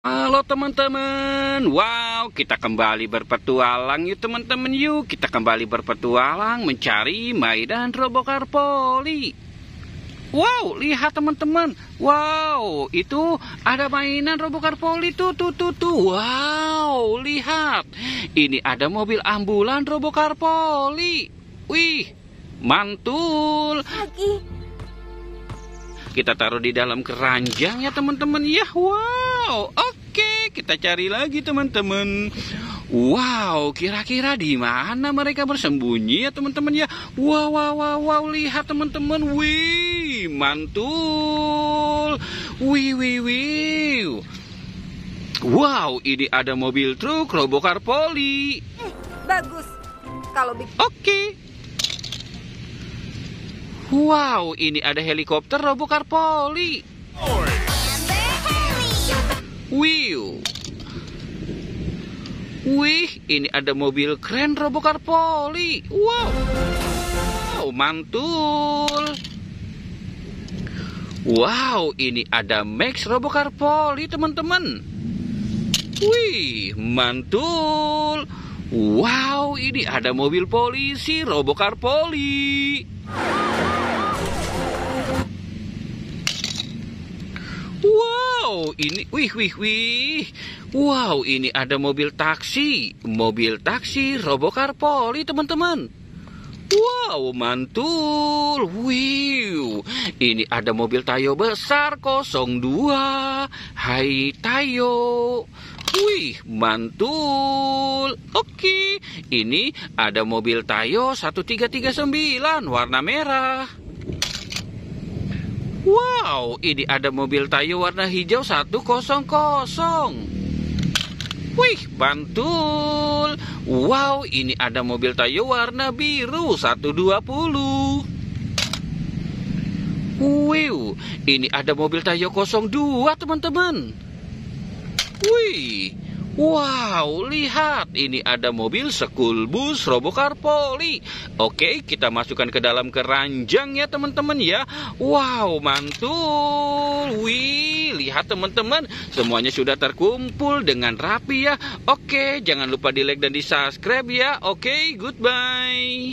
Halo teman-teman, wow, kita kembali berpetualang yuk teman-teman, yuk kita kembali berpetualang mencari mainan Robocar Poli. Wow, lihat teman-teman, wow, itu ada mainan Robocar Poli tuh. Wow, lihat, ini ada mobil ambulan Robocar Poli. Wih, mantul. Kita taruh di dalam keranjang ya teman-teman ya. Wow, oke, kita cari lagi teman-teman. Wow, kira-kira di mana mereka bersembunyi ya teman-teman ya. Wow, lihat teman-teman. Wih, mantul. Wih. Wow, ini ada mobil truk Robocar Poli. Bagus. Kalau Oke. Wow, ini ada helikopter Robocar Poli. Wih, ini ada mobil keren Robocar Poli. Wow, mantul. Wow, ini ada Max Robocar Poli teman-teman. Wih, mantul. Wow, ini ada mobil polisi Robocar Poli. Wow, ini wih. Wow, ini ada mobil taksi Robocar Poli, teman-teman. Wow, mantul. Wih, ini ada mobil Tayo besar 02. Hai Tayo. Wih, mantul. Oke, ini ada mobil Tayo 1339 warna merah. Wow, ini ada mobil Tayo warna hijau 100. Wih, mantul. Wow, ini ada mobil Tayo warna biru 120. Wih, ini ada mobil Tayo 02 teman-teman. Wih, wow, lihat, ini ada mobil school bus Robocar Poli. Oke, kita masukkan ke dalam keranjang ya teman-teman ya. Wow, mantul. Wih, lihat teman-teman, semuanya sudah terkumpul dengan rapi ya. Oke, jangan lupa di like dan di subscribe ya. Oke, goodbye.